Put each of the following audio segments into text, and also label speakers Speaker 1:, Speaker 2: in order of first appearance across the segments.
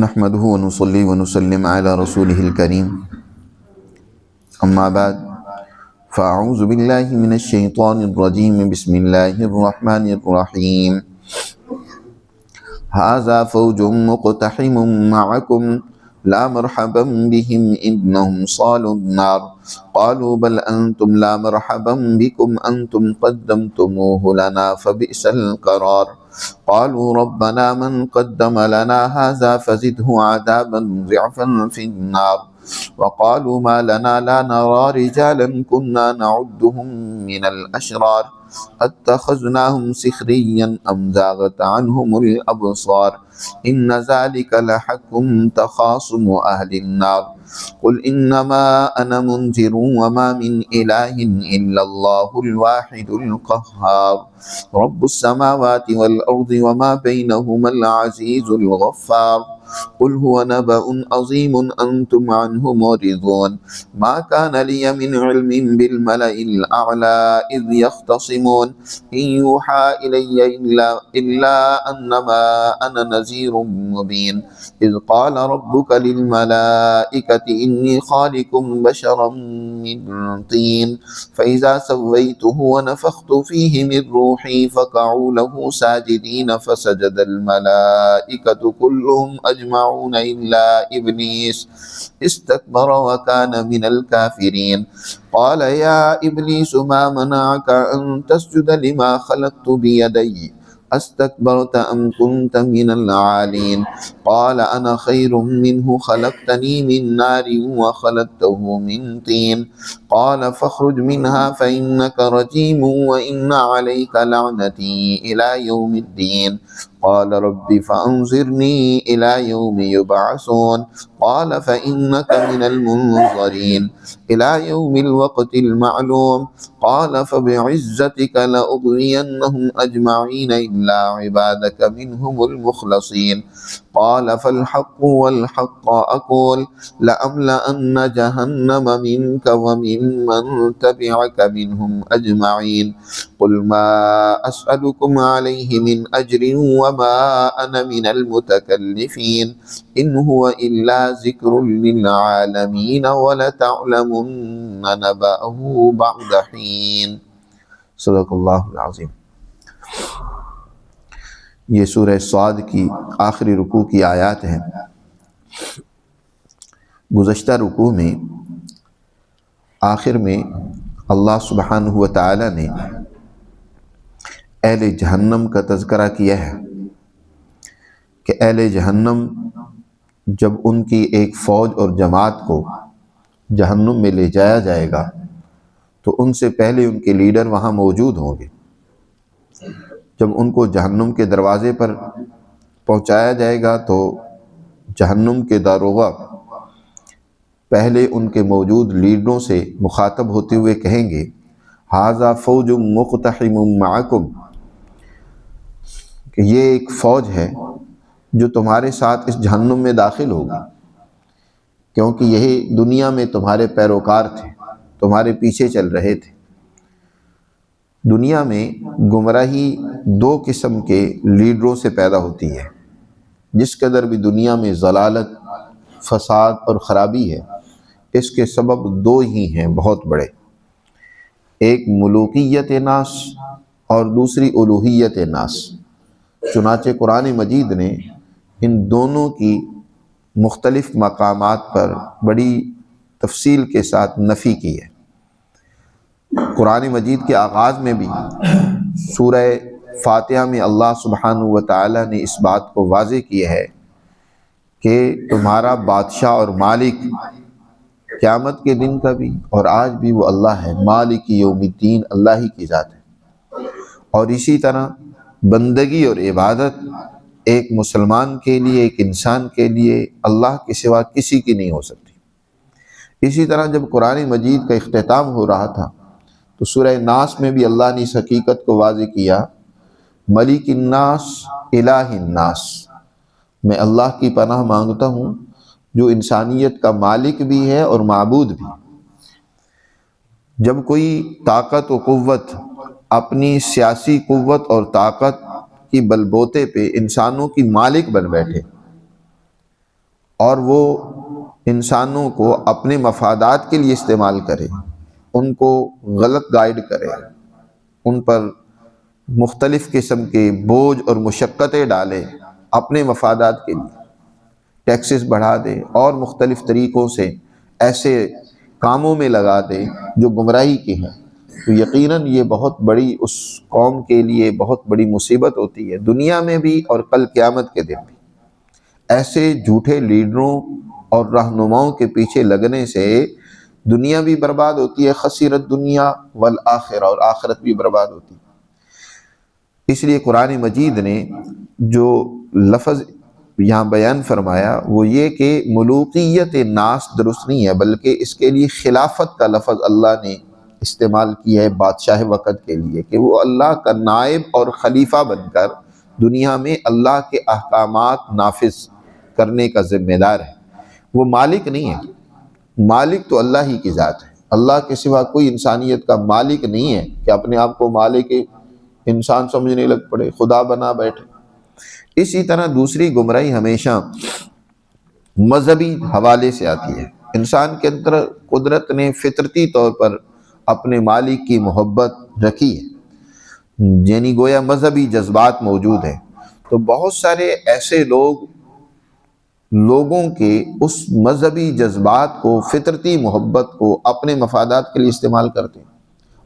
Speaker 1: نحمده ونصلي ونسلم على رسوله الكريم أما بعد فأعوذ بالله من الشيطان الرجيم بسم الله الرحمن الرحيم هذا فوج مقتحم معكم لا مرحبا بهم إنهم صالوا النار قالوا بل أنتم لا مرحبا بكم أنتم قدمتموه لنا فبئس القرار قالوا ربنا من قدم لنا هذا فزده عذابا ضعفا في النار وقالوا ما لنا لا نرى رجالا كنا نعدهم من الأشرار اتخذناهم سخريا أم زاغت عنهم الأبصار إن ذلك لحق تخاصم أهل النار قل إنما أنا منذر وما من إله إلا الله الواحد القهار رب السماوات والأرض وما بينهما العزيز الغفار قل هو نبأ عظيم أنتم عنه معرضون ما كان لي من علم بالملأ الأعلى إذ يختصمون إن يوحى إلي إلا أنما أنا نذير مبين إذ قال ربك للملائكة إني خالق بشرا من طين فإذا سويته ونفخت فيه من روحي فقعوا له ساجدين فسجد الملائكة كلهم أجمعون إلا إبليس استكبر وكان من الكافرين قال يا إبليس ما منعك أن تسجد لما خلقت بيدي استكبرت أم كنت من العالين قال أنا خير منه خلقتني من نار وخلقته من طين قال فاخرج منها فإنك رجيم وإن عليك لعنتي إلى يوم الدين قال رب فأنظرني إلى يوم يبعثون قال فإنك من المنظرين إلى يوم الوقت المعلوم قال فبعزتك لأغوينهم أجمعين إلا عبادك منهم المخلصين قال فالحق والحق أقول لأملأن جهنم منك وممن تبعك منهم أجمعين قل ما أسألكم عليه من أجر وما أنا من المتكلفين إن هو إلا ذكر للعالمين ولتعلمن نبأه بعد حين صدق اللہ العظیم۔ یہ سورہ صاد کی آخری رکوع کی آیات ہیں۔ گزشتہ رکوع میں آخر میں اللہ سبحانہ و تعالی نے اہل جہنم کا تذکرہ کیا ہے کہ اہل جہنم جب ان کی ایک فوج اور جماعت کو جہنم میں لے جایا جائے گا تو ان سے پہلے ان کے لیڈر وہاں موجود ہوں گے۔ جب ان کو جہنم کے دروازے پر پہنچایا جائے گا تو جہنم کے داروغہ پہلے ان کے موجود لیڈروں سے مخاطب ہوتے ہوئے کہیں گے ھذا فوج مقتحم معکم، کہ یہ ایک فوج ہے جو تمہارے ساتھ اس جہنم میں داخل ہوگی، کیونکہ یہی دنیا میں تمہارے پیروکار تھے، تمہارے پیچھے چل رہے تھے۔ دنیا میں گمراہی دو قسم کے لیڈروں سے پیدا ہوتی ہے۔ جس قدر بھی دنیا میں ضلالت، فساد اور خرابی ہے، اس کے سبب دو ہی ہیں بہت بڑے، ایک ملوکیت ناس اور دوسری الوہیت ناس۔ چنانچہ قرآن مجید نے ان دونوں کی مختلف مقامات پر بڑی تفصیل کے ساتھ نفی کی ہے۔ قرآن مجید کے آغاز میں بھی سورہ فاتحہ میں اللہ سبحانہ و تعالی نے اس بات کو واضح کیا ہے کہ تمہارا بادشاہ اور مالک قیامت کے دن کا بھی اور آج بھی وہ اللہ ہے، مالک یوم الدین، اللہ ہی کی ذات ہے۔ اور اسی طرح بندگی اور عبادت ایک مسلمان کے لیے، ایک انسان کے لیے اللہ کے سوا کسی کی نہیں ہو سکتی۔ اسی طرح جب قرآن مجید کا اختتام ہو رہا تھا تو سورہ ناس میں بھی اللہ نے اس حقیقت کو واضح کیا ملک الناس الہ الناس، میں اللہ کی پناہ مانگتا ہوں جو انسانیت کا مالک بھی ہے اور معبود بھی۔ جب کوئی طاقت و قوت اپنی سیاسی قوت اور طاقت کی بل بوتے پہ انسانوں کی مالک بن بیٹھے اور وہ انسانوں کو اپنے مفادات کے لیے استعمال کرے، ان کو غلط گائیڈ کرے، ان پر مختلف قسم کے بوجھ اور مشقتیں ڈالے اپنے مفادات کے لیے، ٹیکسز بڑھا دے اور مختلف طریقوں سے ایسے کاموں میں لگا دے جو گمراہی کے ہیں، تو یقیناً یہ بہت بڑی اس قوم کے لیے بہت بڑی مصیبت ہوتی ہے، دنیا میں بھی اور کل قیامت کے دن بھی۔ ایسے جھوٹے لیڈروں اور رہنماؤں کے پیچھے لگنے سے دنیا بھی برباد ہوتی ہے، خسرت دنیا والآخرہ، اور آخرت بھی برباد ہوتی ہے۔ اس لیے قرآن مجید نے جو لفظ یہاں بیان فرمایا وہ یہ کہ ملوکیت ناس درست نہیں ہے، بلکہ اس کے لیے خلافت کا لفظ اللہ نے استعمال کیا ہے بادشاہ وقت کے لیے، کہ وہ اللہ کا نائب اور خلیفہ بن کر دنیا میں اللہ کے احکامات نافذ کرنے کا ذمہ دار ہے، وہ مالک نہیں ہے۔ مالک تو اللہ ہی کی ذات ہے، اللہ کے سوا کوئی انسانیت کا مالک نہیں ہے کہ اپنے آپ کو مالک انسان سمجھنے لگ پڑے، خدا بنا بیٹھے۔ اسی طرح دوسری گمراہی ہمیشہ مذہبی حوالے سے آتی ہے۔ انسان کے اندر قدرت نے فطرتی طور پر اپنے مالک کی محبت رکھی ہے، یعنی گویا مذہبی جذبات موجود ہیں، تو بہت سارے ایسے لوگوں کے اس مذہبی جذبات کو، فطرتی محبت کو اپنے مفادات کے لیے استعمال کرتے ہیں،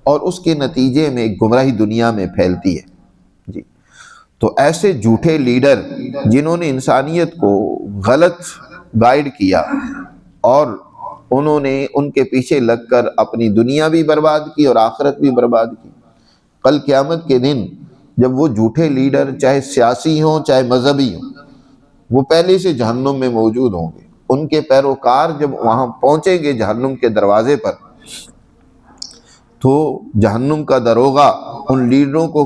Speaker 1: اور اس کے نتیجے میں گمراہی دنیا میں پھیلتی ہے۔ جی، تو ایسے جھوٹے لیڈر جنہوں نے انسانیت کو غلط گائیڈ کیا اور انہوں نے ان کے پیچھے لگ کر اپنی دنیا بھی برباد کی اور آخرت بھی برباد کی، کل قیامت کے دن جب وہ جھوٹے لیڈر چاہے سیاسی ہوں چاہے مذہبی ہوں، وہ پہلے سے جہنم میں موجود ہوں گے۔ ان کے پیروکار جب وہاں پہنچیں گے جہنم کے دروازے پر، تو جہنم کا دروغہ ان لیڈروں کو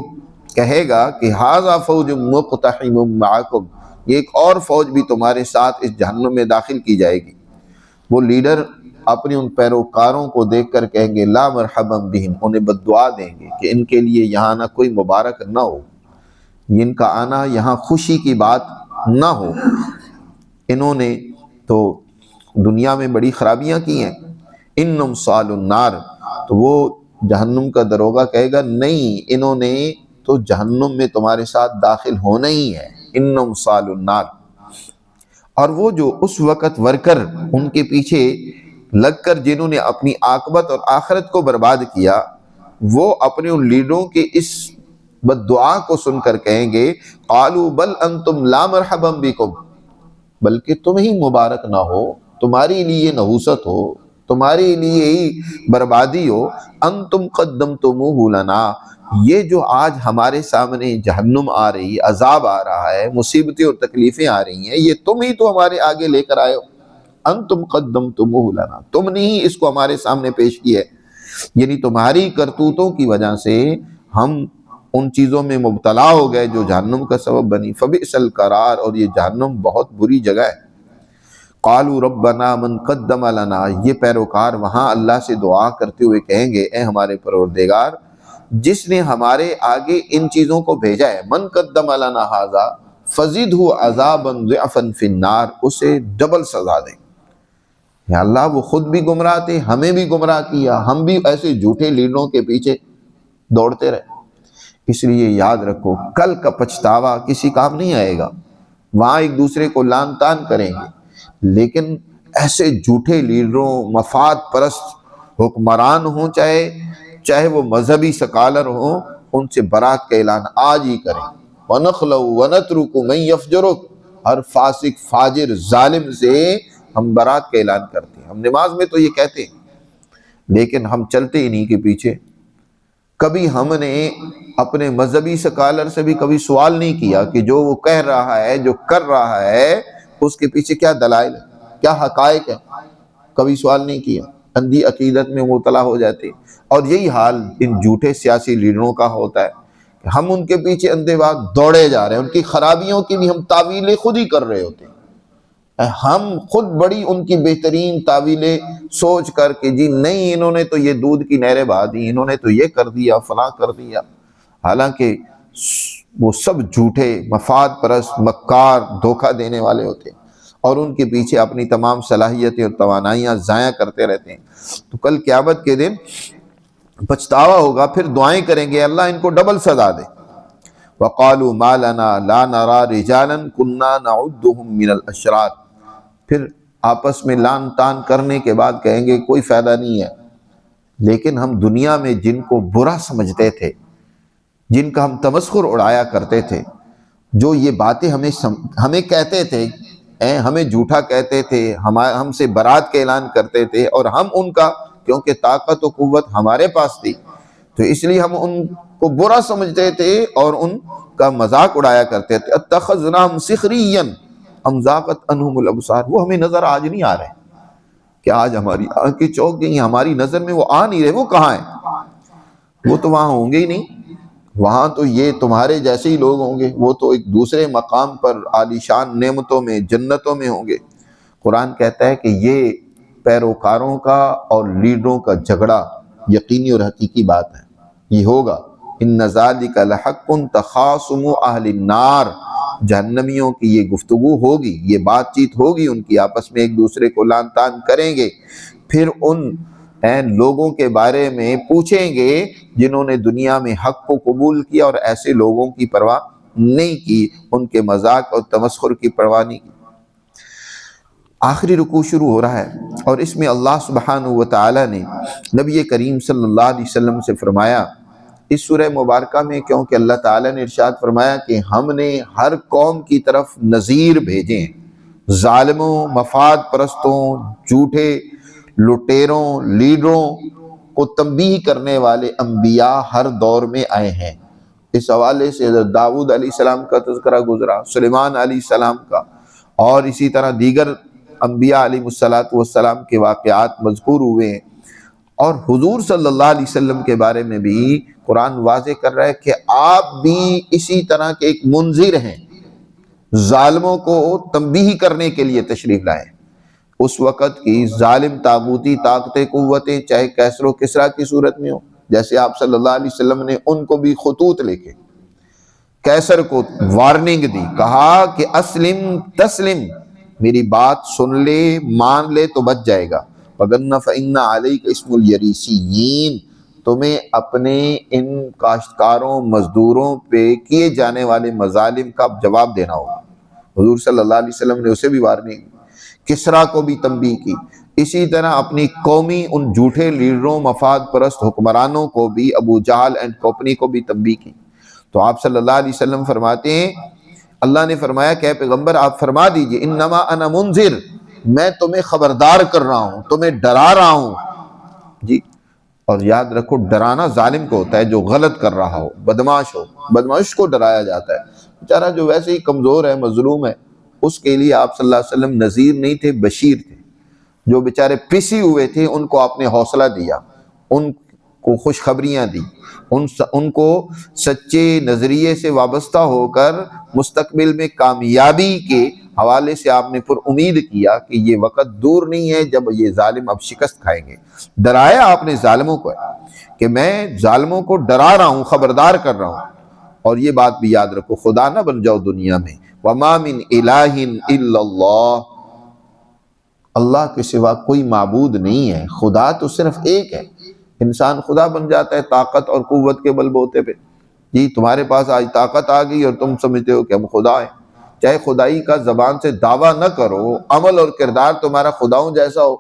Speaker 1: کہے گا کہ ھذا فوج مقتحم معکم، یہ ایک اور فوج بھی تمہارے ساتھ اس جہنم میں داخل کی جائے گی۔ وہ لیڈر اپنے ان پیروکاروں کو دیکھ کر کہیں گے لا مرحبا بہم، انہیں بد دعا دیں گے کہ ان کے لیے یہاں نہ کوئی مبارک نہ ہو، ان کا آنا یہاں خوشی کی بات نہ ہو، انہوں نے تو دنیا میں بڑی خرابیاں کی ہیں، انہم صالوا النار، تو وہ جہنم کا دروغہ کہے گا نہیں، انہوں نے تو جہنم میں تمہارے ساتھ داخل ہونا ہی ہے، انہم صالوا النار۔ اور وہ جو اس وقت ورکر ان کے پیچھے لگ کر جنہوں نے اپنی عاقبت اور آخرت کو برباد کیا، وہ اپنے ان لیڈروں کے اس بد دعا کو سن کر کہیں گے قالوا بل انتم لا مرحبا بکم، بلکہ تم ہی مبارک نہ ہو، تمہاری لیے نحوست ہو، تمہارے لیے ہی بربادی ہو، انتم قدمتموہ لنا، یہ جو آج ہمارے سامنے جہنم آ رہی، عذاب آ رہا ہے، مصیبتیں اور تکلیفیں آ رہی ہیں، یہ تم ہی تو ہمارے آگے لے کر آئے ہو، انتم قدمتموہ لنا، تم نے ہی اس کو ہمارے سامنے پیش کیا ہے، یعنی تمہاری کرتوتوں کی وجہ سے ہم ان چیزوں میں مبتلا ہو گئے جو جہنم کا سبب بنی، فبئس القرار، اور یہ جہنم بہت بری جگہ ہے۔ قالوا ربنا من قدم لنا، یہ پیروکار وہاں اللہ سے دعا کرتے ہوئے کہیں گے اے ہمارے پروردگار، جس نے ہمارے آگے ان چیزوں کو بھیجا ہے، من قدم لنا ھذا فزدہ عذابا ضعفا فی النار، اسے ڈبل سزا دیں۔ یا اللہ، وہ خود بھی گمراہ تھے، ہمیں بھی گمراہ کیا، ہم بھی ایسے جھوٹے لیڈروں کے پیچھے دوڑتے رہے۔ اس لیے یاد رکھو کل کا پچھتاوا کسی کام نہیں آئے گا، وہاں ایک دوسرے کو لان تان کریں گے، لیکن ایسے جھوٹے لیڈروں، مفاد پرست حکمران ہوں چاہے وہ مذہبی سکالر ہوں، ان سے برات کا اعلان آج ہی کریں۔ وَنَخْلَوْ وَنَتْرُكُ مَنْ يَفْجُرُكُ، ہر فاسق فاجر ظالم سے ہم برات کا اعلان کرتے ہیں۔ ہم نماز میں تو یہ کہتے ہیں، لیکن ہم چلتے انہی کے پیچھے۔ کبھی ہم نے اپنے مذہبی سکالر سے بھی کبھی سوال نہیں کیا کہ جو وہ کہہ رہا ہے، جو کر رہا ہے، اس کے پیچھے کیا دلائل ہے، کیا حقائق ہے، کبھی سوال نہیں کیا، اندھی عقیدت میں مبتلا ہو جاتے۔ اور یہی حال ان جھوٹے سیاسی لیڈروں کا ہوتا ہے، ہم ان کے پیچھے اندھے وقت دوڑے جا رہے ہیں، ان کی خرابیوں کی بھی ہم تعویلیں خود ہی کر رہے ہوتے ہیں، ہم خود بڑی ان کی بہترین تعویلیں سوچ کر کہ جی نہیں، انہوں نے تو یہ دودھ کی نہریں بہا دی، انہوں نے تو یہ کر دیا، فلاں کر دیا، حالانکہ وہ سب جھوٹے، مفاد پرست، مکار، دھوکہ دینے والے ہوتے ہیں۔ اور ان کے پیچھے اپنی تمام صلاحیتیں اور توانائیاں ضائع کرتے رہتے ہیں، تو کل قیامت کے دن پچھتاوا ہوگا، پھر دعائیں کریں گے اللہ ان کو ڈبل سزا دے۔ وَقَالُوا مَا لَنَا لَا نَرَى رِجَالًا كُنَّا نَعُدُّهُمْ مِنَ الْأَشْرَارِ، پھر آپس میں لان تان کرنے کے بعد کہیں گے کوئی فائدہ نہیں ہے، لیکن ہم دنیا میں جن کو برا سمجھتے تھے، جن کا ہم تمسخر اڑایا کرتے تھے، جو یہ باتیں ہمیں کہتے تھے، ہمیں جھوٹا کہتے تھے، ہم سے برات کا اعلان کرتے تھے، اور ہم ان کا، کیونکہ طاقت و قوت ہمارے پاس تھی تو اس لیے ہم ان کو برا سمجھتے تھے اور ان کا مذاق اڑایا کرتے تھے۔ اتخذناہم سخریا ام زاغت عنہم الابصار، وہ ہمیں نظر آج نہیں آ رہے کہ آج ہماری آنکھیں چونک گئی، ہماری نظر میں وہ آ نہیں رہے، وہ کہاں ہیں؟ وہ تو وہاں ہوں گے ہی نہیں، وہاں تو یہ تمہارے جیسے ہی لوگ ہوں گے، وہ تو ایک دوسرے مقام پر عالی شان نعمتوں میں، جنتوں میں ہوں گے۔ قرآن کہتا ہے کہ یہ پیروکاروں کا اور لیڈروں کا جھگڑا یقینی اور حقیقی بات ہے، یہ ہوگا۔ ان ذالک لحق تخاصم اہل النار، جہنمیوں کی یہ گفتگو ہوگی، یہ بات چیت ہوگی ان کی، آپس میں ایک دوسرے کو لان تان کریں گے، پھر ان لوگوں کے بارے میں پوچھیں گے جنہوں نے دنیا میں حق کو قبول کیا اور ایسے لوگوں کی پرواہ نہیں کی، ان کے مذاق اور تمسخر کی پرواہ نہیں کی۔ آخری رکوع شروع ہو رہا ہے اور اس میں اللہ سبحانہ و تعالی نے نبی کریم صلی اللہ علیہ وسلم سے فرمایا، اس سورہ مبارکہ میں، کیونکہ اللہ تعالیٰ نے ارشاد فرمایا کہ ہم نے ہر قوم کی طرف نذیر بھیجے ہیں، ظالموں، مفاد پرستوں، جھوٹے لٹیروں، لیڈروں کو تنبیہ کرنے والے انبیاء ہر دور میں آئے ہیں۔ اس حوالے سے حضرت داؤد علیہ السلام کا تذکرہ گزرا، سلیمان علیہ السلام کا، اور اسی طرح دیگر انبیاء علیہ السلام کے واقعات مذکور ہوئے ہیں۔ اور حضور صلی اللہ علیہ وسلم کے بارے میں بھی قرآن واضح کر رہا ہے کہ آپ بھی اسی طرح کے ایک منذر ہیں، ظالموں کو تنبیہ کرنے کے لیے تشریف لائے۔ اس وقت کی ظالم طاغوتی طاقتیں قوتیں، چاہے کیسر و کسریٰ کی صورت میں ہو، جیسے آپ صلی اللہ علیہ وسلم نے ان کو بھی خطوط لکھے، کیسر کو وارننگ دی، کہا کہ اسلم تسلم، میری بات سن لے، مان لے تو بچ جائے گا، وَغَنَّ فَإِنَّ عَلَيْكَ اسْمُ الْيَرِيسِيِّينَ، تمہیں اپنے ان کاشتکاروں، مزدوروں پہ کیے جانے والے مظالم کا جواب دینا ہوگا۔ حضور صلی اللہ علیہ وسلم نے اسے بھی وارننگ دی، کسریٰ کو بھی تنبیہ کی، اسی طرح اپنی قومی ان جھوٹے لیڈروں، مفاد پرست حکمرانوں کو بھی، ابو جہل اینڈ کمپنی کو بھی تنبیہ کی۔ تو آپ صلی اللہ علیہ وسلم فرماتے ہیں، اللہ نے فرمایا کہ اے پیغمبر آپ فرما دیجئے، انما انا منذر، میں تمہیں خبردار کر رہا ہوں، تمہیں ڈرا رہا ہوں جی۔ اور یاد رکھو، ڈرانا ظالم کو ہوتا ہے جو غلط کر رہا ہو، بدمعاش ہو، بدمعاش کو ڈرایا جاتا ہے، بیچارہ جو ویسے ہی کمزور ہے، مظلوم ہے، اس کے لیے آپ صلی اللہ علیہ وسلم نذیر نہیں تھے، بشیر تھے۔ جو بیچارے پسی ہوئے تھے ان کو آپ نے حوصلہ دیا، ان کو خوشخبریاں دی، ان کو سچے نظریے سے وابستہ ہو کر مستقبل میں کامیابی کے حوالے سے آپ نے پر امید کیا کہ یہ وقت دور نہیں ہے جب یہ ظالم اب شکست کھائیں گے۔ ڈرایا آپ نے ظالموں کو کہ میں ظالموں کو ڈرا رہا ہوں، خبردار کر رہا ہوں۔ اور یہ بات بھی یاد رکھو، خدا نہ بن جاؤ دنیا میں، وَمَا مِنْ إِلَٰهٍ إِلَّا اللَّهُ، اللہ کے سوا کوئی معبود نہیں ہے، خدا تو صرف ایک ہے۔ انسان خدا بن جاتا ہے طاقت اور قوت کے بل بوتے پہ، جی تمہارے پاس آج طاقت آ گئی اور تم سمجھتے ہو کہ ہم خدا ہیں، چاہے خدائی کا زبان سے دعویٰ نہ کرو، عمل اور کردار تمہارا خداؤں جیسا ہو،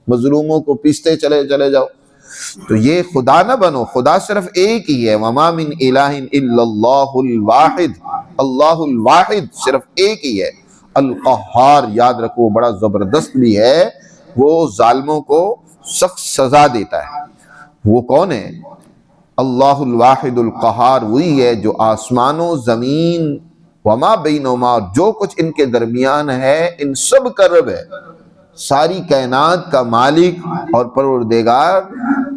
Speaker 1: مظلوموں کو پیستے چلے جاؤ، تو یہ خدا نہ بنو، خدا صرف ایک ہی ہے۔ وَمَا مِنْ إِلَٰهٍ إِلَّا اللَّهُ الْوَاحِدُ، اللہ الواحد صرف ایک ہی ہے۔ القہار، یاد رکھو بڑا زبردست بھی ہے، وہ ظالموں کو سخت سزا دیتا ہے۔ وہ کون ہے؟ اللہ الواحد القہار، وہی ہے جو آسمان و زمین، وما بینہما، جو کچھ ان کے درمیان ہے، ان سب کا رب ہے، ساری کائنات کا مالک اور پروردگار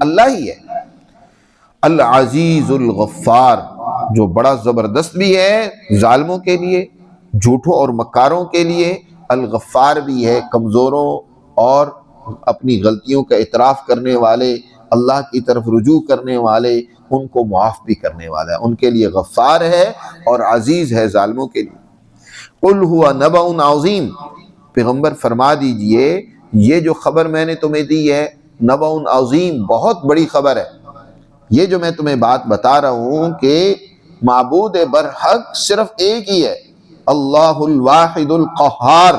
Speaker 1: اللہ ہی ہے۔ العزیز الغفار، جو بڑا زبردست بھی ہے ظالموں کے لیے، جھوٹوں اور مکاروں کے لیے، الغفار بھی ہے کمزوروں اور اپنی غلطیوں کا اعتراف کرنے والے، اللہ کی طرف رجوع کرنے والے، ان کو معاف بھی کرنے والا ہے، ان کے لیے غفار ہے اور عزیز ہے ظالموں کے لیے۔ قُلْ هُوَ نَبَأٌ عَظِيمٌ، پیغمبر فرما دیجئے یہ جو خبر میں نے تمہیں دی ہے نبأ عظیم، بہت بڑی خبر ہے۔ یہ جو میں تمہیں بات بتا رہا ہوں کہ معبود برحق صرف ایک ہی ہے، اللہ الواحد القہار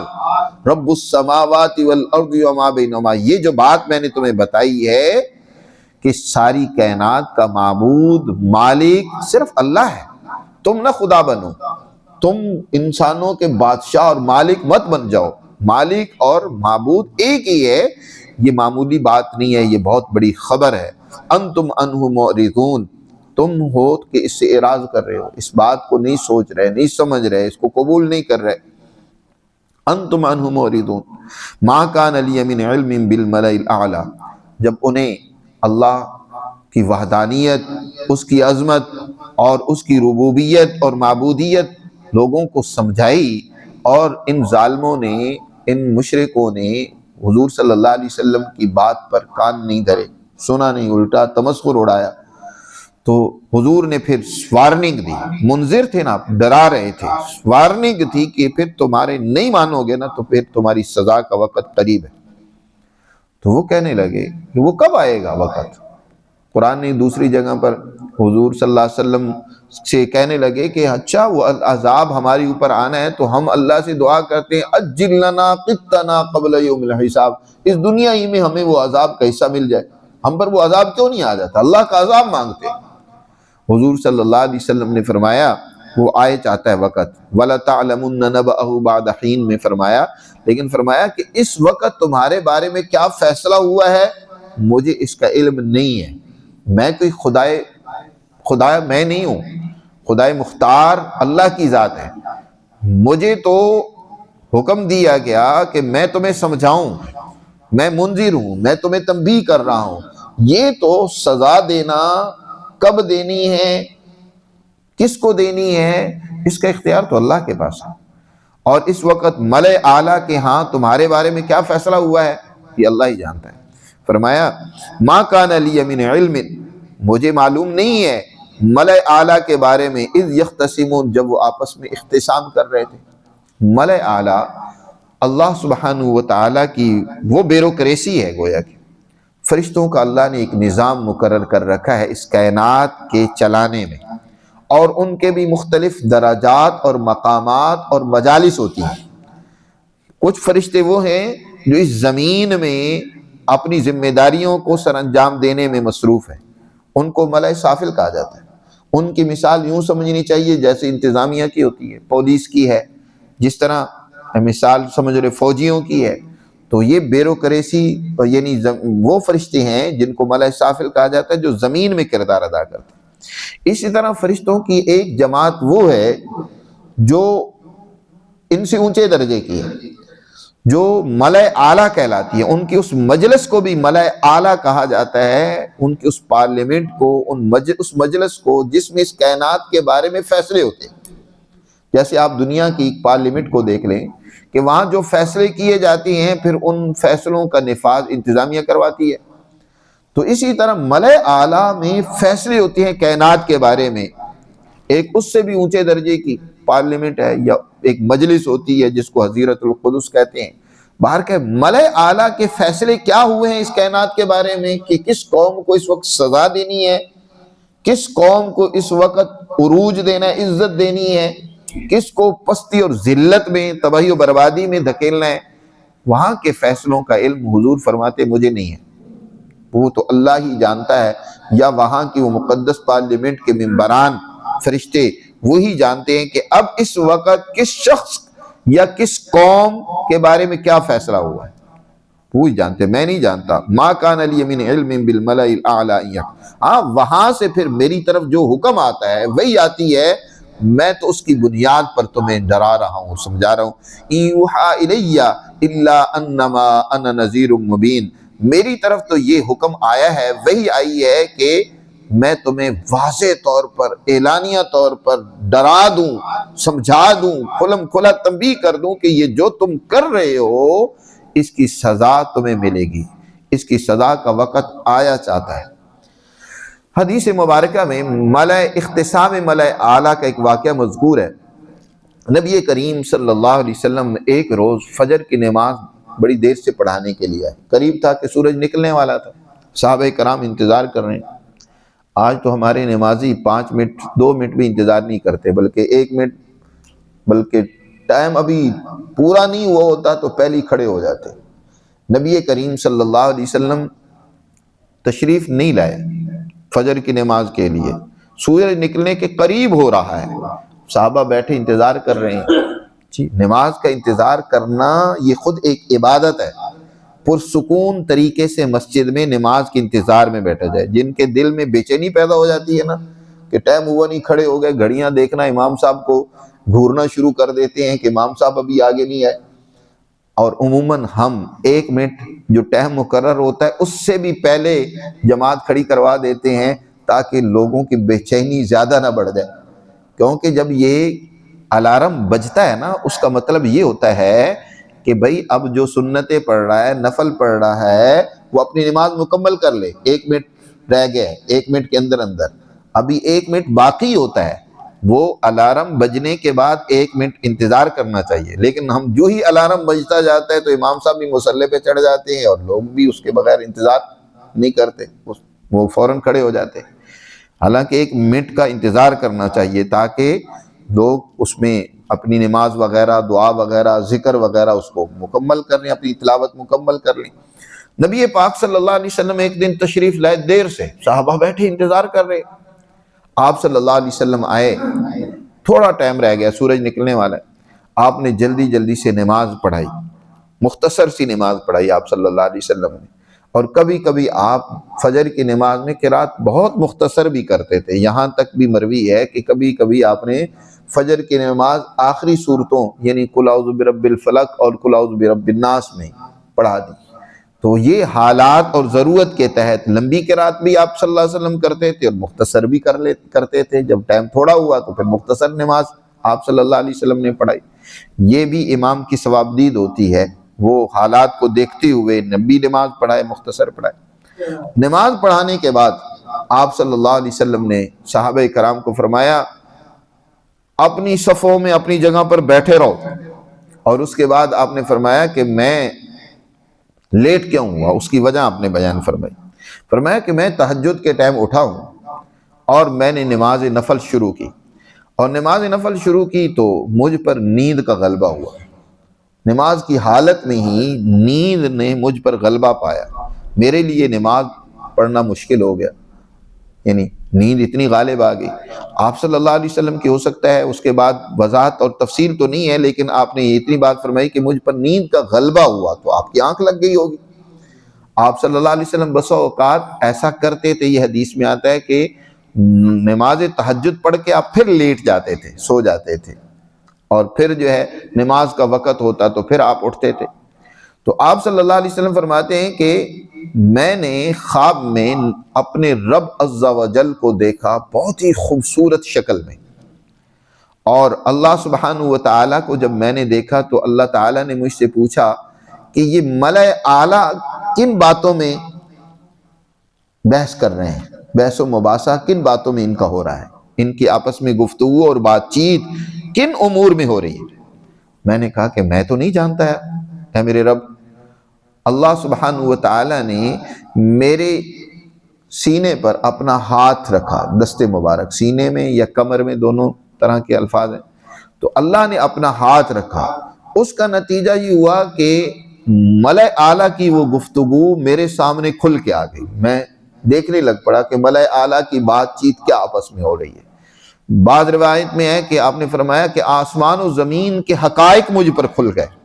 Speaker 1: رب السماوات والارض وما بینہما۔ یہ جو بات میں نے تمہیں بتائی ہے کہ ساری کائنات کا معبود مالک صرف اللہ ہے، تم نہ خدا بنو، تم انسانوں کے بادشاہ اور مالک مت بن جاؤ، مالک اور معبود ایک ہی ہے۔ یہ معمولی بات نہیں ہے، یہ بہت بڑی خبر ہے۔ انتم عنہ معرضون، تم ہو کہ اس سے اعراض کر رہے ہو، اس بات کو نہیں سوچ رہے، نہیں سمجھ رہے، اس کو قبول نہیں کر رہے۔ انتم عنہ معرضون ما کان لی من علم بالملأ الاعلی، جب انہیں اللہ کی وحدانیت، اس کی عظمت اور اس کی ربوبیت اور معبودیت لوگوں کو سمجھائی، اور ان ظالموں نے، ان مشرکوں نے حضور صلی اللہ علیہ وسلم کی بات پر کان نہیں دھرے، سنا نہیں، الٹا تمسخر اڑایا، تو حضور نے پھر وارننگ دی، منذر تھے نا، ڈرا رہے تھے، وارننگ تھی کہ پھر تمہارے نہیں مانو گے نا تو پھر تمہاری سزا کا وقت قریب ہے۔ تو وہ کہنے لگے کہ وہ کب آئے گا وقت؟ قرآن نے دوسری جگہ پر حضور صلی اللہ علیہ وسلم سے کہنے لگے کہ اچھا وہ عذاب ہمارے اوپر آنا ہے تو ہم اللہ سے دعا کرتے ہیں اجل لنا قطنا قبل یوم الحساب، اس دنیا ہی میں ہمیں وہ عذاب کا حصہ مل جائے، ہم پر وہ عذاب کیوں نہیں آ جاتا؟ اللہ کا عذاب مانگتے ہیں۔ حضور صلی اللہ علیہ وسلم نے فرمایا وہ آئے چاہتا ہے وقت، وَلَتَعْلَمُنَّ نَبَأَهُ بَعْدَ حِينٍ میں فرمایا، لیکن فرمایا کہ اس وقت تمہارے بارے میں کیا فیصلہ ہوا ہے مجھے اس کا علم نہیں ہے، میں کوئی خدا میں نہیں ہوں، خدائے مختار اللہ کی ذات ہے، مجھے تو حکم دیا گیا کہ میں تمہیں سمجھاؤں، میں منذر ہوں، میں تمہیں تنبیہ کر رہا ہوں، یہ تو سزا دینا کب دینی ہے، کس کو دینی ہے، اس کا اختیار تو اللہ کے پاس ہے، اور اس وقت ملأ اعلیٰ کے ہاں تمہارے بارے میں کیا فیصلہ ہوا ہے یہ اللہ ہی جانتا ہے۔ فرمایا ما کان لی من علم، مجھے معلوم نہیں ہے ملأ اعلیٰ کے بارے میں، اذ یختصمون، جب وہ آپس میں اختصام کر رہے تھے۔ ملأ اعلیٰ اللہ سبحانہ و تعالیٰ کی وہ بیوروکریسی ہے، گویا کہ فرشتوں کا اللہ نے ایک نظام مقرر کر رکھا ہے اس کائنات کے چلانے میں، اور ان کے بھی مختلف درجات اور مقامات اور مجالس ہوتی ہیں۔ کچھ فرشتے وہ ہیں جو اس زمین میں اپنی ذمہ داریوں کو سر انجام دینے میں مصروف ہیں، ان کو ملأ سافل کہا جاتا ہے۔ ان کی مثال یوں سمجھنی چاہیے جیسے انتظامیہ کی ہوتی ہے، پولیس کی ہے، جس طرح مثال سمجھ رہے فوجیوں کی ہے، تو یہ بیوروکریسی یعنی وہ فرشتے ہیں جن کو ملأ سافل کہا جاتا ہے جو زمین میں کردار ادا کرتے ہیں۔ اسی طرح فرشتوں کی ایک جماعت وہ ہے جو ان سے اونچے درجے کی ہے، جو ملأ اعلیٰ کہلاتی ہے، ان کی اس مجلس کو بھی ملأ اعلیٰ کہا جاتا ہے، ان کی اس پارلیمنٹ کو، اس مجلس کو جس میں اس کائنات کے بارے میں فیصلے ہوتے ہیں۔ جیسے آپ دنیا کی ایک پارلیمنٹ کو دیکھ لیں کہ وہاں جو فیصلے کیے جاتے ہیں پھر ان فیصلوں کا نفاذ انتظامیہ کرواتی ہے، تو اسی طرح ملأ اعلیٰ میں فیصلے ہوتے ہیں کائنات کے بارے میں، ایک اس سے بھی اونچے درجے کی پارلیمنٹ ہے یا ایک مجلس ہوتی ہے جس کو حضیرت القدس کہتے ہیں۔ باہر کے ملأ اعلیٰ کے فیصلے کیا ہوئے ہیں اس کائنات کے بارے میں کہ کس قوم کو اس وقت سزا دینی ہے، کس قوم کو اس وقت عروج دینا ہے، عزت دینی ہے، کس کو پستی اور ذلت میں، تباہی و بربادی میں دھکیلنا ہے، وہاں کے فیصلوں کا علم حضور فرماتے مجھے نہیں ہے، وہ تو اللہ ہی جانتا ہے، یا وہاں کی وہ مقدس پارلیمنٹ کے ممبران فرشتے وہی جانتے ہیں کہ اب اس وقت کس شخص یا کس قوم کے بارے میں کیا فیصلہ ہوا ہے، وہی جانتے ہیں، میں نہیں جانتا۔ ما کان لی من علم بالملأ الاعلی، ہاں وہاں سے پھر میری طرف جو حکم آتا ہے وہی آتی ہے، میں تو اس کی بنیاد پر تمہیں ڈرا رہا ہوں، سمجھا رہا ہوں۔ یوحیٰ الی الا انما انا نذیر مبین، میری طرف تو یہ حکم آیا ہے، وہی آئی ہے کہ میں تمہیں واضح طور پر، اعلانیہ طور پر ڈرا دوں، سمجھا دوں، کھلم کھلا تنبیہ کر دوں کہ یہ جو تم کر رہے ہو اس کی سزا تمہیں ملے گی، اس کی سزا کا وقت آیا چاہتا ہے۔ حدیث مبارکہ میں اختصام ملأ اعلیٰ کا ایک واقعہ مذکور ہے۔ نبی کریم صلی اللہ علیہ وسلم ایک روز فجر کی نماز بڑی دیر سے پڑھانے کے لیے آئے، قریب تھا کہ سورج نکلنے والا تھا، صحابہ کرام انتظار کر رہے ہیں۔ آج تو ہمارے نمازی 5 منٹ 2 منٹ بھی انتظار نہیں کرتے، بلکہ 1 منٹ، بلکہ ٹائم ابھی پورا نہیں ہوا ہوتا تو پہلے ہی کھڑے ہو جاتے۔ نبی کریم صلی اللہ علیہ وسلم تشریف نہیں لائے فجر کی نماز کے لیے، سورج نکلنے کے قریب ہو رہا ہے، صحابہ بیٹھے انتظار کر رہے ہیں۔ نماز کا انتظار کرنا یہ خود ایک عبادت ہے۔ پرسکون طریقے سے مسجد میں نماز کے انتظار میں بیٹھا جائے۔ جن کے دل میں بے چینی پیدا ہو جاتی ہے نا کہ ٹائم ہوا نہیں، کھڑے ہو گئے، گھڑیاں دیکھنا، امام صاحب کو گھورنا شروع کر دیتے ہیں کہ امام صاحب ابھی آگے نہیں آئے، اور عموماً ہم 1 منٹ جو ٹائم مقرر ہوتا ہے اس سے بھی پہلے جماعت کھڑی کروا دیتے ہیں تاکہ لوگوں کی بے چینی زیادہ نہ بڑھ جائے۔ کیونکہ جب یہ الارم بجتا ہے نا، اس کا مطلب یہ ہوتا ہے کہ بھئی اب جو سنتیں پڑھ رہا ہے، نفل پڑھ رہا ہے، وہ اپنی نماز مکمل کر لے۔ 1 منٹ رہ گیا ہے، 1 منٹ کے اندر ابھی 1 منٹ باقی ہوتا ہے، وہ الارم بجنے کے بعد 1 منٹ انتظار کرنا چاہیے۔ لیکن ہم جو ہی الارم بجتا جاتا ہے تو امام صاحب بھی مصلی پہ چڑھ جاتے ہیں اور لوگ بھی اس کے بغیر انتظار نہیں کرتے، وہ فوراً کھڑے ہو جاتے ہیں۔ حالانکہ 1 منٹ کا انتظار کرنا چاہیے تاکہ لوگ اس میں اپنی نماز وغیرہ، دعا وغیرہ، ذکر وغیرہ اس کو مکمل کر لیں، اپنی تلاوت مکمل کر لیں۔ نبی پاک صلی اللہ علیہ وسلم ایک دن تشریف لائے دیر سے، صحابہ بیٹھے انتظار کر رہے۔ آپ صلی اللہ علیہ وسلم آئے، تھوڑا ٹائم رہ گیا، سورج نکلنے والا ہے، آپ نے جلدی سے نماز پڑھائی، مختصر سی نماز پڑھائی آپ صلی اللہ علیہ وسلم نے۔ اور کبھی کبھی آپ فجر کی نماز میں قرات بہت مختصر بھی کرتے تھے، یہاں تک بھی مروی ہے کہ کبھی کبھی آپ نے فجر کی نماز آخری صورتوں یعنی قل اعوذ برب الفلق اور قل اعوذ برب الناس میں پڑھا دی۔ تو یہ حالات اور ضرورت کے تحت لمبی قرات بھی آپ صلی اللہ علیہ وسلم کرتے تھے اور مختصر بھی کرتے تھے۔ جب ٹائم تھوڑا ہوا تو پھر مختصر نماز آپ صلی اللہ علیہ وسلم نے پڑھائی۔ یہ بھی امام کی ثوابدید ہوتی ہے، وہ حالات کو دیکھتے ہوئے لمبی نماز پڑھائے، مختصر پڑھائے۔ نماز پڑھانے کے بعد آپ صلی اللہ علیہ وسلم نے صحابہ کرام کو فرمایا اپنی صفوں میں اپنی جگہ پر بیٹھے رہو، اور اس کے بعد آپ نے فرمایا کہ میں لیٹ کیوں ہوا، اس کی وجہ آپ نے بیان فرمائی۔ فرمایا کہ میں تہجد کے ٹائم اٹھا ہوں اور میں نے نماز نفل شروع کی، اور نماز نفل شروع کی تو مجھ پر نیند کا غلبہ ہوا۔ نماز کی حالت میں ہی نیند نے مجھ پر غلبہ پایا، میرے لیے نماز پڑھنا مشکل ہو گیا، یعنی نیند اتنی غالب آ گئی۔ آپ صلی اللہ علیہ وسلم کی ہو سکتا ہے اس کے بعد وضاحت اور تفصیل تو نہیں ہے، لیکن آپ نے اتنی بات فرمائی کہ مجھ پر نیند کا غلبہ ہوا، تو آپ کی آنکھ لگ گئی ہوگی۔ آپ صلی اللہ علیہ وسلم بسا اوقات ایسا کرتے تھے، یہ حدیث میں آتا ہے کہ نماز تہجد پڑھ کے آپ پھر لیٹ جاتے تھے، سو جاتے تھے، اور پھر جو ہے نماز کا وقت ہوتا تو پھر آپ اٹھتے تھے۔ تو آپ صلی اللہ علیہ وسلم فرماتے ہیں کہ میں نے خواب میں اپنے رب عز و جل کو دیکھا بہت ہی خوبصورت شکل میں، اور اللہ سبحانہ و تعالیٰ کو جب میں نے دیکھا تو اللہ تعالیٰ نے مجھ سے پوچھا کہ یہ ملأ اعلیٰ کن باتوں میں بحث کر رہے ہیں، بحث و مباحثہ کن باتوں میں ان کا ہو رہا ہے، ان کی آپس میں گفتگو اور بات چیت کن امور میں ہو رہی ہے۔ میں نے کہا کہ میں تو نہیں جانتا ہے میرے رب۔ اللہ سبحانہ و تعالیٰ نے میرے سینے پر اپنا ہاتھ رکھا، دست مبارک سینے میں یا کمر میں، دونوں طرح کے الفاظ ہیں، تو اللہ نے اپنا ہاتھ رکھا۔ اس کا نتیجہ یہ ہوا کہ ملأ اعلیٰ کی وہ گفتگو میرے سامنے کھل کے آ گئی، میں دیکھنے لگ پڑا کہ ملأ اعلیٰ کی بات چیت کیا آپس میں ہو رہی ہے۔ بعض روایت میں ہے کہ آپ نے فرمایا کہ آسمان و زمین کے حقائق مجھ پر کھل گئے،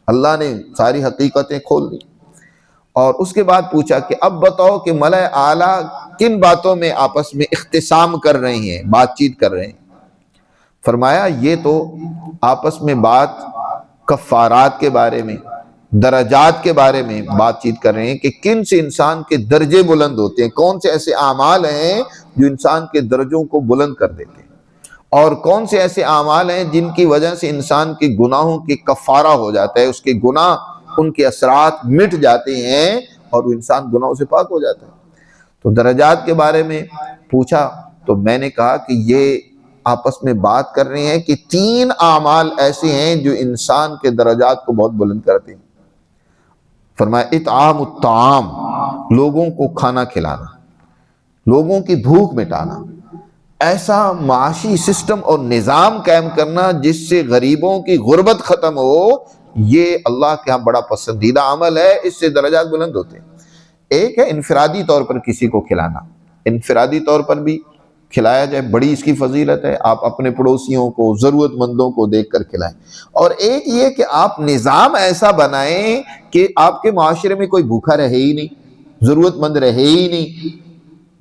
Speaker 1: اللہ نے ساری حقیقتیں کھول دی۔ اور اس کے بعد پوچھا کہ اب بتاؤ کہ ملأ اعلیٰ کن باتوں میں آپس میں اختصام کر رہے ہیں، بات چیت کر رہے ہیں۔ فرمایا یہ تو آپس میں بات کفارات کے بارے میں، درجات کے بارے میں بات چیت کر رہے ہیں کہ کن سے انسان کے درجے بلند ہوتے ہیں، کون سے ایسے اعمال ہیں جو انسان کے درجوں کو بلند کر دیتے ہیں، اور کون سے ایسے اعمال ہیں جن کی وجہ سے انسان کے گناہوں کے کفارہ ہو جاتا ہے، اس کے گناہ، ان کے اثرات مٹ جاتے ہیں اور وہ انسان گناہوں سے پاک ہو جاتا ہے۔ تو درجات کے بارے میں پوچھا تو میں نے کہا کہ یہ آپس میں بات کر رہے ہیں کہ 3 اعمال ایسے ہیں جو انسان کے درجات کو بہت بلند کرتے ہیں۔ فرمایا اطعام الطعام، لوگوں کو کھانا کھلانا، لوگوں کی بھوک مٹانا، ایسا معاشی سسٹم اور نظام قائم کرنا جس سے غریبوں کی غربت ختم ہو، یہ اللہ کے ہاں بڑا پسندیدہ عمل ہے، اس سے درجات بلند ہوتے ہیں۔ ایک ہے انفرادی طور پر کسی کو کھلانا، انفرادی طور پر بھی کھلایا جائے، بڑی اس کی فضیلت ہے، آپ اپنے پڑوسیوں کو، ضرورت مندوں کو دیکھ کر کھلائیں۔ اور ایک یہ کہ آپ نظام ایسا بنائیں کہ آپ کے معاشرے میں کوئی بھوکا رہے ہی نہیں، ضرورت مند رہے ہی نہیں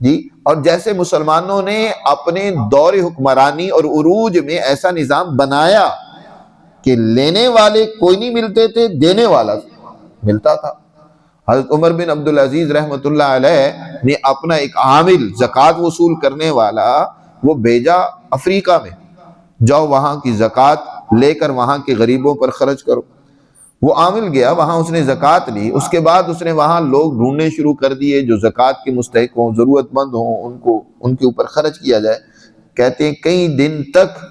Speaker 1: جی۔ اور جیسے مسلمانوں نے اپنے دور حکمرانی اور عروج میں ایسا نظام بنایا کہ لینے والے کوئی نہیں ملتے تھے، دینے والا ملتا تھا۔ حضرت عمر بن عبدالعزیز رحمۃ اللہ علیہ نے اپنا ایک عامل زکوٰۃ وصول کرنے والا وہ بھیجا افریقہ میں، جاؤ وہاں کی زکوٰۃ لے کر وہاں کے غریبوں پر خرچ کرو۔ وہ عامل گیا وہاں، اس نے زکوٰۃ لی، اس کے بعد اس نے وہاں لوگ ڈھونڈنے شروع کر دیے جو زکوٰۃ کے مستحق ہوں، ضرورت مند ہوں، ان کے اوپر خرچ کیا جائے۔ کہتے ہیں کئی دن تک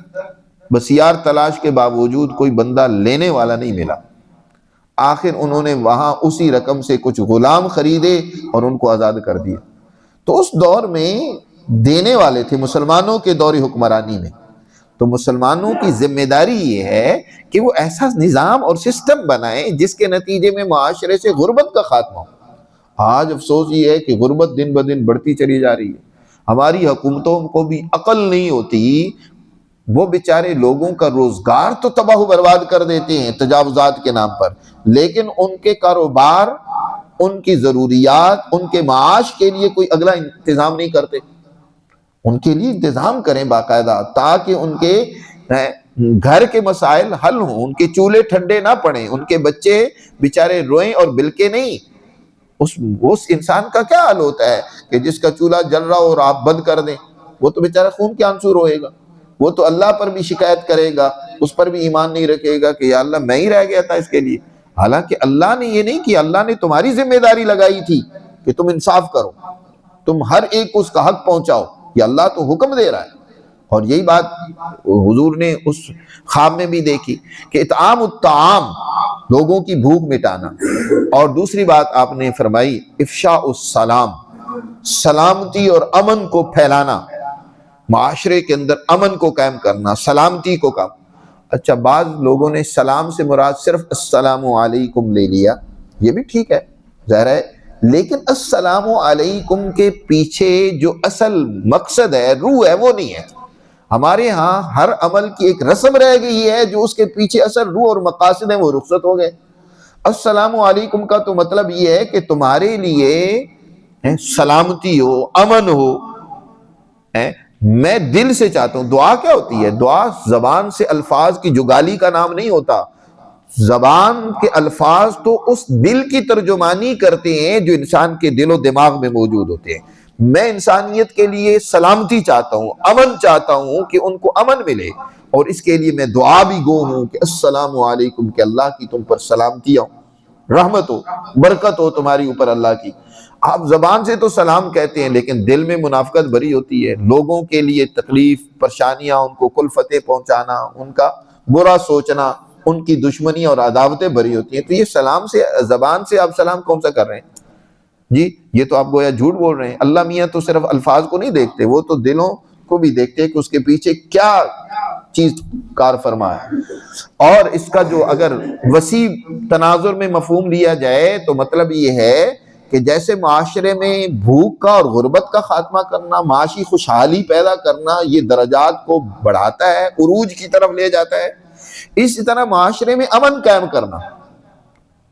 Speaker 1: بسیار تلاش کے باوجود کوئی بندہ لینے والا نہیں ملا۔ آخر انہوں نے وہاں اسی رقم سے کچھ غلام خریدے اور ان کو آزاد کر دیا۔ تو اس دور میں دینے والے تھے مسلمانوں کے دور حکمرانی میں۔ تو مسلمانوں کی ذمہ داری یہ ہے کہ وہ ایسا نظام اور سسٹم بنائیں جس کے نتیجے میں معاشرے سے غربت کا خاتمہ ہو۔ آج افسوس یہ ہے کہ غربت دن بدن بڑھتی چلی جا رہی ہے۔ ہماری حکومتوں کو بھی عقل نہیں ہوتی، وہ بیچارے لوگوں کا روزگار تو تباہ و برباد کر دیتے ہیں تجاوزات کے نام پر، لیکن ان کے کاروبار، ان کی ضروریات، ان کے معاش کے لیے کوئی اگلا انتظام نہیں کرتے۔ ان کے لیے انتظام کریں باقاعدہ، تاکہ ان کے گھر کے مسائل حل ہوں، ان کے چولہے ٹھنڈے نہ پڑیں، ان کے بچے بیچارے روئیں اور بلکیں نہیں۔ اس انسان کا کیا حال ہوتا ہے کہ جس کا چولہا جل رہا ہو اور آپ بند کر دیں، وہ تو بیچارہ خون کے آنسو روئے گا، وہ تو اللہ پر بھی شکایت کرے گا، اس پر بھی ایمان نہیں رکھے گا کہ یا اللہ میں ہی رہ گیا تھا اس کے لیے۔ حالانکہ اللہ نے یہ نہیں کیا، اللہ نے تمہاری ذمہ داری لگائی تھی کہ تم انصاف کرو، تم ہر ایک کو اس کا حق پہنچاؤ، یہ اللہ تو حکم دے رہا ہے۔ اور یہی بات حضور نے اس خواب میں بھی دیکھی کہ اطعام الطعام، لوگوں کی بھوک مٹانا، اور دوسری بات آپ نے فرمائی افشاء السلام، سلامتی اور امن کو پھیلانا، معاشرے کے اندر امن کو قائم کرنا، سلامتی کو قائم۔ اچھا، بعض لوگوں نے سلام سے مراد صرف السلام علیکم لے لیا، یہ بھی ٹھیک ہے، ظاہر ہے، لیکن السلام علیکم کے پیچھے جو اصل مقصد ہے، روح ہے، وہ نہیں ہے۔ ہمارے ہاں ہر عمل کی ایک رسم رہ گئی ہے، جو اس کے پیچھے اصل روح اور مقاصد ہیں وہ رخصت ہو گئے۔ السلام علیکم کا تو مطلب یہ ہے کہ تمہارے لیے سلامتی ہو، امن ہو۔ میں دل سے چاہتا ہوں۔ دعا کیا ہوتی ہے؟ دعا زبان سے الفاظ کی جگالی کا نام نہیں ہوتا۔ زبان کے الفاظ تو اس دل کی ترجمانی کرتے ہیں جو انسان کے دل و دماغ میں موجود ہوتے ہیں۔ میں انسانیت کے لیے سلامتی چاہتا ہوں، امن چاہتا ہوں کہ ان کو امن ملے، اور اس کے لیے میں دعا بھی گو ہوں کہ السلام علیکم، کہ اللہ کی تم پر سلامتی ہو، رحمت ہو، برکت ہو تمہاری اوپر اللہ کی۔ آپ زبان سے تو سلام کہتے ہیں، لیکن دل میں منافقت بھری ہوتی ہے، لوگوں کے لیے تکلیف، پریشانیاں، ان کو کلفتیں پہنچانا، ان کا برا سوچنا، ان کی دشمنی اور عداوتیں بھری ہوتی ہیں۔ تو یہ سلام سے، زبان سے آپ سلام کون سا کر رہے ہیں جی؟ یہ تو آپ گویا جھوٹ بول رہے ہیں۔ اللہ میاں تو صرف الفاظ کو نہیں دیکھتے، وہ تو دلوں کو بھی دیکھتے ہیں کہ اس کے پیچھے کیا چیز کار فرما ہے۔ اور اس کا جو اگر وسیع تناظر میں مفہوم لیا جائے تو مطلب یہ ہے کہ جیسے معاشرے میں بھوک کا اور غربت کا خاتمہ کرنا، معاشی خوشحالی پیدا کرنا، یہ درجات کو بڑھاتا ہے، عروج کی طرف لے جاتا ہے، اسی طرح معاشرے میں امن قائم کرنا،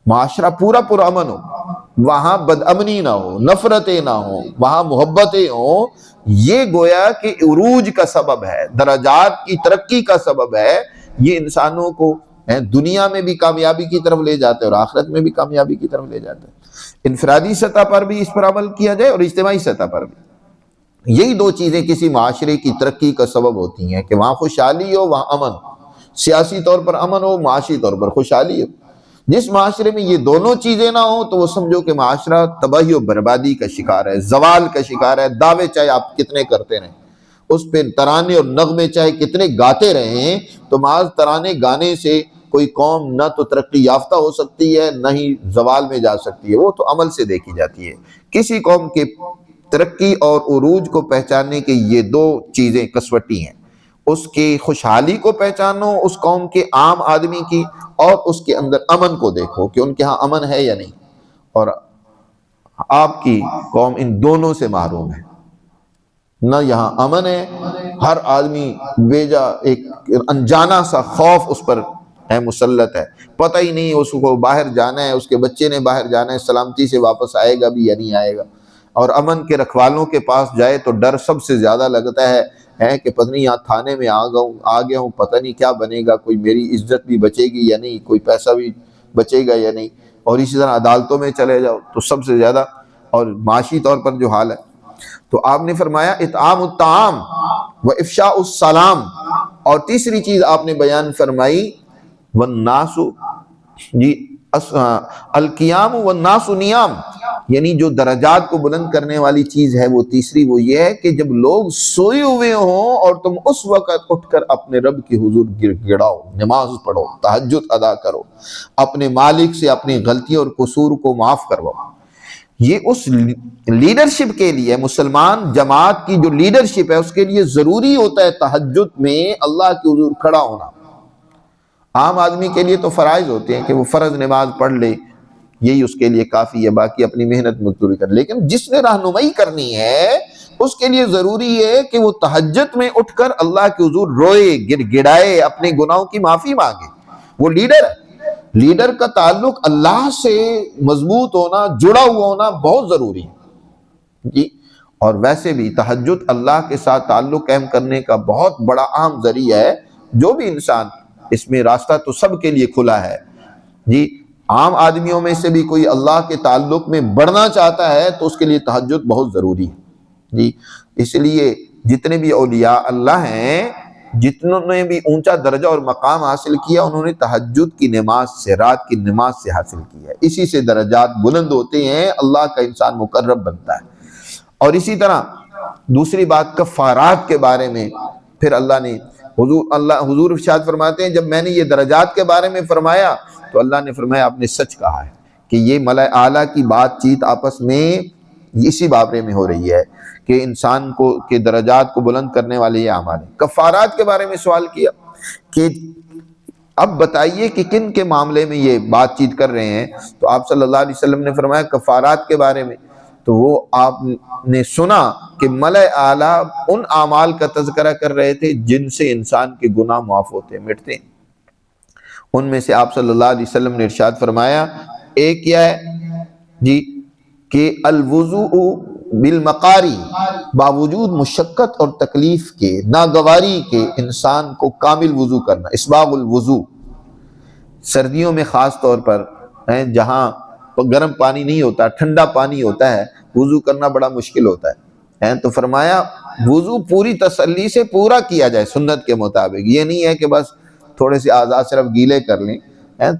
Speaker 1: معاشرہ پورا امن ہو، وہاں بد امنی نہ ہو، نفرتیں نہ ہو، وہاں محبتیں ہوں، یہ گویا کہ عروج کا سبب ہے، درجات کی ترقی کا سبب ہے۔ یہ انسانوں کو دنیا میں بھی کامیابی کی طرف لے جاتا ہے اور آخرت میں بھی کامیابی کی طرف لے جاتا ہے۔ انفرادی سطح پر بھی اس پر عمل کیا جائے اور اجتماعی سطح پر بھی۔ یہی دو چیزیں کسی معاشرے کی ترقی کا سبب ہوتی ہیں کہ وہاں خوشحالی ہو، وہاں امن، سیاسی طور پر امن ہو، معاشی طور پر خوشحالی ہو۔ جس معاشرے میں یہ دونوں چیزیں نہ ہوں تو وہ سمجھو کہ معاشرہ تباہی و بربادی کا شکار ہے، زوال کا شکار ہے، دعوے چاہے آپ کتنے کرتے رہیں، اس پہ ترانے اور نغمے چاہے کتنے گاتے رہیں، تو محض ترانے گانے سے کوئی قوم نہ تو ترقی یافتہ ہو سکتی ہے نہ ہی زوال میں جا سکتی ہے، وہ تو عمل سے دیکھی جاتی ہے۔ کسی قوم کے ترقی اور عروج کو پہچاننے کے یہ دو چیزیں کسوٹی ہیں، اس کی خوشحالی کو پہچانو اس قوم کے عام آدمی کی، اور اس کے اندر امن کو دیکھو کہ ان کے ہاں امن ہے یا نہیں۔ اور آپ کی قوم ان دونوں سے محروم ہے، نہ یہاں امن ہے، ہر آدمی بیجا ایک انجانا سا خوف اس پر ہے، مسلط ہے، پتہ ہی نہیں اس کو باہر جانا ہے، اس کے بچے نے باہر جانا ہے، سلامتی سے واپس آئے گا بھی یا نہیں آئے گا۔ اور امن کے رکھوالوں کے پاس جائے تو ڈر سب سے زیادہ لگتا ہے کہ پتہ نہیں یہاں تھانے میں آ گیا ہوں، پتہ نہیں کیا بنے گا، کوئی میری عزت بھی بچے گی یا نہیں، کوئی پیسہ بھی بچے گا یا نہیں۔ اور اسی طرح عدالتوں میں چلے جاؤ تو سب سے زیادہ، اور معاشی طور پر جو حال ہے، تو آپ نے فرمایا اطعام الطعام و افشاء السلام، اور تیسری چیز آپ نے بیان فرمائی والناس جی القیام والناس نیام، یعنی جو درجات کو بلند کرنے والی چیز ہے وہ تیسری وہ یہ ہے کہ جب لوگ سوئے ہوئے ہوں اور تم اس وقت اٹھ کر اپنے رب کے حضور گر گڑاؤ، نماز پڑھو، تہجد ادا کرو، اپنے مالک سے اپنی غلطی اور قصور کو معاف کرواؤ۔ یہ اس لیڈرشپ کے لیے، مسلمان جماعت کی جو لیڈرشپ ہے اس کے لیے ضروری ہوتا ہے تہجد میں اللہ کے حضور کھڑا ہونا۔ عام آدمی کے لیے تو فرائض ہوتے ہیں کہ وہ فرض نماز پڑھ لے، یہی اس کے لیے کافی ہے، باقی اپنی محنت مزدوری کر، لیکن جس نے رہنمائی کرنی ہے اس کے لیے ضروری ہے کہ وہ تہجد میں اٹھ کر اللہ کے حضور روئے، گڑ گڑائے، اپنے گناہوں کی معافی مانگے۔ وہ لیڈر ہے۔ لیڈر کا تعلق اللہ سے مضبوط ہونا، جڑا ہوا ہونا بہت ضروری ہے جی۔ اور ویسے بھی تہجد اللہ کے ساتھ تعلق قائم کرنے کا بہت بڑا اہم ذریعہ ہے۔ جو بھی انسان، اس میں راستہ تو سب کے لیے کھلا ہے جی، عام آدمیوں میں سے بھی کوئی اللہ کے تعلق میں بڑھنا چاہتا ہے تو اس کے لیے تہجد بہت ضروری ہے جی۔ اس لیے جتنے بھی اولیاء اللہ ہیں، جتنوں نے بھی اونچا درجہ اور مقام حاصل کیا، انہوں نے تہجد کی نماز سے، رات کی نماز سے حاصل کیا ہے۔ اسی سے درجات بلند ہوتے ہیں، اللہ کا انسان مقرب بنتا ہے۔ اور اسی طرح دوسری بات کفارات کے بارے میں پھر اللہ نے حضور ارشاد فرماتے ہیں جب میں نے یہ درجات کے بارے میں فرمایا تو اللہ نے فرمایا آپ نے سچ کہا ہے کہ یہ ملائے اعلیٰ کی بات چیت آپس میں اسی بارے میں ہو رہی ہے کہ انسان کو کے درجات کو بلند کرنے والے یہ اعمال ہیں۔ کفارات کے بارے میں سوال کیا کہ اب بتائیے کہ کن کے معاملے میں یہ بات چیت کر رہے ہیں، تو آپ صلی اللہ علیہ وسلم نے فرمایا کفارات کے بارے میں، تو وہ آپ نے سنا کہ ملائے اعلیٰ ان اعمال کا تذکرہ کر رہے تھے جن سے انسان کے گناہ معاف ہوتے ہیں، مٹتے ہیں۔ ان میں سے آپ صلی اللہ علیہ وسلم نے ارشاد فرمایا ایک کیا ہے جی کہ الوضوء بالمقاری، باوجود مشقت اور تکلیف کے، ناگواری کے انسان کو کامل وضو کرنا، اسباغ الوضو۔ سردیوں میں خاص طور پر جہاں گرم پانی نہیں ہوتا، ٹھنڈا پانی ہوتا ہے، وضو کرنا بڑا مشکل ہوتا ہے، تو فرمایا وضو پوری تسلی سے پورا کیا جائے سنت کے مطابق، یہ نہیں ہے کہ بس تھوڑے سے اعضاء صرف گیلے کر لیں،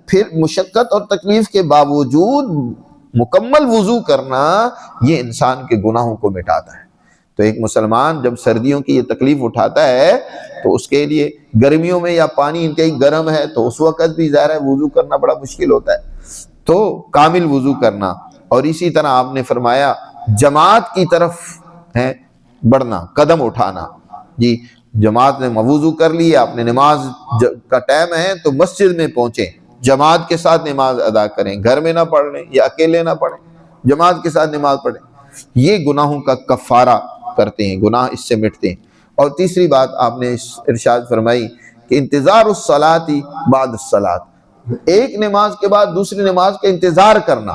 Speaker 1: پھر مشقت اور تکلیف کے باوجود مکمل وضو کرنا یہ انسان کے گناہوں کو مٹاتا ہے۔ تو ایک مسلمان جب سردیوں کی یہ تکلیف اٹھاتا ہے تو اس کے لیے گرمیوں میں یا پانی انتہائی گرم ہے تو اس وقت بھی ظاہر ہے وضو کرنا بڑا مشکل ہوتا ہے، تو کامل وضو کرنا۔ اور اسی طرح آپ نے فرمایا جماعت کی طرف بڑھنا، قدم اٹھانا جی۔ جماعت نے وضو کر لیا، اپنے نماز کا ٹائم ہے تو مسجد میں پہنچیں، جماعت کے ساتھ نماز ادا کریں، گھر میں نہ پڑھ لیں یا اکیلے نہ پڑھیں، جماعت کے ساتھ نماز پڑھیں، یہ گناہوں کا کفارہ کرتے ہیں، گناہ اس سے مٹتے ہیں۔ اور تیسری بات آپ نے ارشاد فرمائی کہ انتظار الصلاۃ بعد الصلاۃ، ایک نماز کے بعد دوسری نماز کا انتظار کرنا،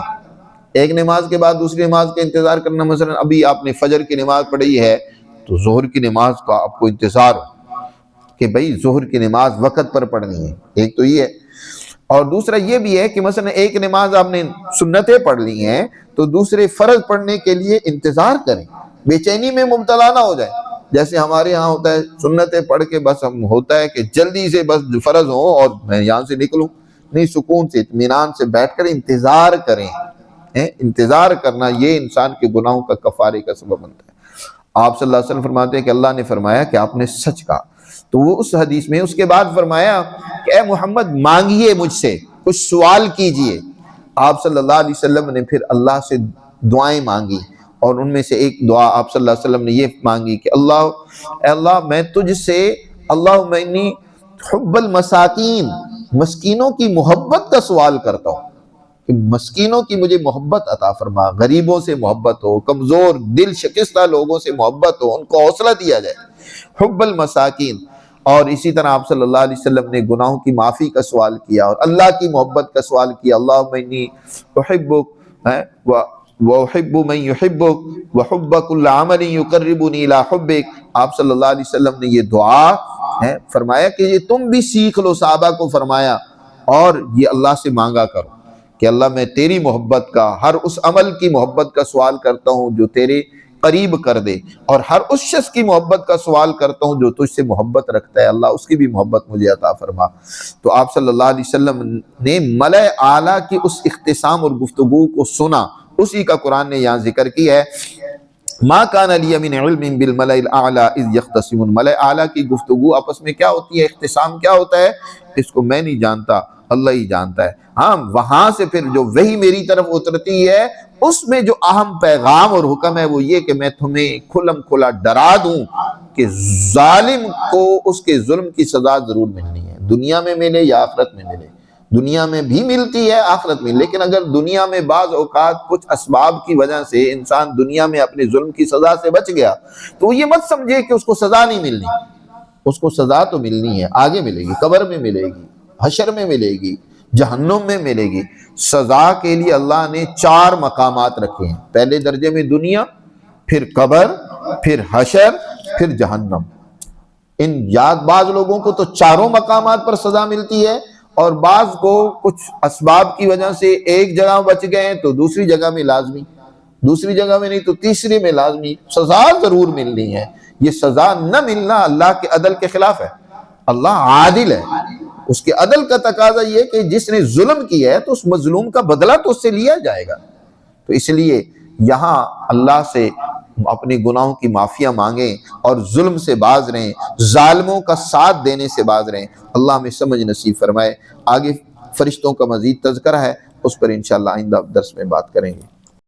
Speaker 1: ایک نماز کے بعد دوسری نماز کا انتظار کرنا۔ مثلا ابھی آپ نے فجر کی نماز پڑھی ہے تو ظہر کی نماز کا آپ کو انتظار ہو کہ بھئی ظہر کی نماز وقت پر پڑھنی ہے، ایک تو یہ ہے۔ اور دوسرا یہ بھی ہے کہ مثلا ایک نماز آپ نے سنتیں پڑھ لی ہیں تو دوسرے فرض پڑھنے کے لیے انتظار کریں، بے چینی میں مبتلا نہ ہو جائیں۔ جیسے ہمارے ہاں ہوتا ہے سنتیں پڑھ کے بس ہم ہوتا ہے کہ جلدی سے بس فرض ہو اور میں یہاں سے نکلوں، نہیں، سکون سے اطمینان سے بیٹھ کر انتظار کریں۔ انتظار کرنا یہ انسان کے گناہوں کا کفارے کا سبب بنتا ہے۔ آپ صلی اللہ علیہ وسلم فرماتے ہیں کہ اللہ نے فرمایا کہ آپ نے سچ کہا۔ تو وہ اس حدیث میں اس کے بعد فرمایا کہ اے محمد مانگیے مجھ سے، کچھ سوال کیجئے۔ آپ صلی اللہ علیہ وسلم نے پھر اللہ سے دعائیں مانگی، اور ان میں سے ایک دعا آپ صلی اللہ علیہ وسلم نے یہ مانگی کہ اے اللہ میں تجھ سے اللہم انی حب المساکین، مسکینوں کی محبت کا سوال کرتا ہوں کہ مسکینوں کی مجھے محبت عطا فرما، غریبوں سے محبت ہو، کمزور دل شکستہ لوگوں سے محبت ہو، ان کو حوصلہ دیا جائے، حب المساکین۔ اور اسی طرح آپ صلی اللہ علیہ وسلم نے گناہوں کی معافی کا سوال کیا اور اللہ کی محبت کا سوال کیا، اللہم انی احبک وَأُحِبُّ مَن يُحِبُّكَ وَحُبَّ كُلِّ عَمَلٍ يُقَرِّبُنِي إِلَىٰ حُبِّكَ۔ آپ صلی اللہ علیہ وسلم نے یہ دعا فرمایا کہ یہ تم بھی سیکھ لو، صحابہ کو فرمایا، اور یہ اللہ سے مانگا کرو کہ اللہ میں تیری محبت کا، ہر اس عمل کی محبت کا سوال کرتا ہوں جو تیرے قریب کر دے، اور ہر اس شخص کی محبت کا سوال کرتا ہوں جو تجھ سے محبت رکھتا ہے، اللہ اس کی بھی محبت مجھے عطا فرما۔ تو آپ صلی اللہ علیہ وسلم نے ملأ اعلیٰ کی اس اختصام اور گفتگو کو سنا، اسی کا قرآن نے یہاں ذکر کی ہے، ما کان لی من علم بالملأ الاعلی اذ یختصمون۔ ملأ اعلیٰ کی گفتگو آپس میں کیا ہوتی ہے، اختصام کیا ہوتا ہے، اس کو میں نہیں جانتا، اللہ ہی جانتا ہے۔ ہاں، وہاں سے پھر جو وحی میری طرف اترتی ہے، اس میں جو اہم پیغام اور حکم ہے وہ یہ کہ میں تمہیں کھلم کھلا ڈرا دوں کہ ظالم کو اس کے ظلم کی سزا ضرور ملنی ہے، دنیا میں ملے یا آخرت میں ملے۔ دنیا میں بھی ملتی ہے، آخرت میں، لیکن اگر دنیا میں بعض اوقات کچھ اسباب کی وجہ سے انسان دنیا میں اپنے ظلم کی سزا سے بچ گیا تو یہ مت سمجھے کہ اس کو سزا نہیں ملنی، اس کو سزا تو ملنی ہے، آگے ملے گی، قبر میں ملے گی، حشر میں ملے گی، جہنم میں ملے گی۔ سزا کے لیے اللہ نے 4 مقامات رکھے ہیں، پہلے درجے میں دنیا، پھر قبر، پھر حشر، پھر جہنم۔ بعض لوگوں کو تو 4 مقامات پر سزا ملتی ہے، اور بعض کو کچھ اسباب کی وجہ سے ایک جگہ بچ گئے تو دوسری جگہ میں لازمی، دوسری جگہ میں نہیں تو تیسری میں لازمی، سزا ضرور ملنی ہے۔ یہ سزا نہ ملنا اللہ کے عدل کے خلاف ہے، اللہ عادل ہے، اس کے عدل کا تقاضا یہ کہ جس نے ظلم کیا ہے تو اس مظلوم کا بدلہ تو اس سے لیا جائے گا۔ تو اس لیے یہاں اللہ سے اپنے گناہوں کی معافیاں مانگیں اور ظلم سے باز رہیں، ظالموں کا ساتھ دینے سے باز رہیں۔ اللہ ہمیں سمجھ نصیب فرمائے۔ آگے فرشتوں کا مزید تذکرہ ہے، اس پر انشاءاللہ آئندہ درس میں بات کریں گے۔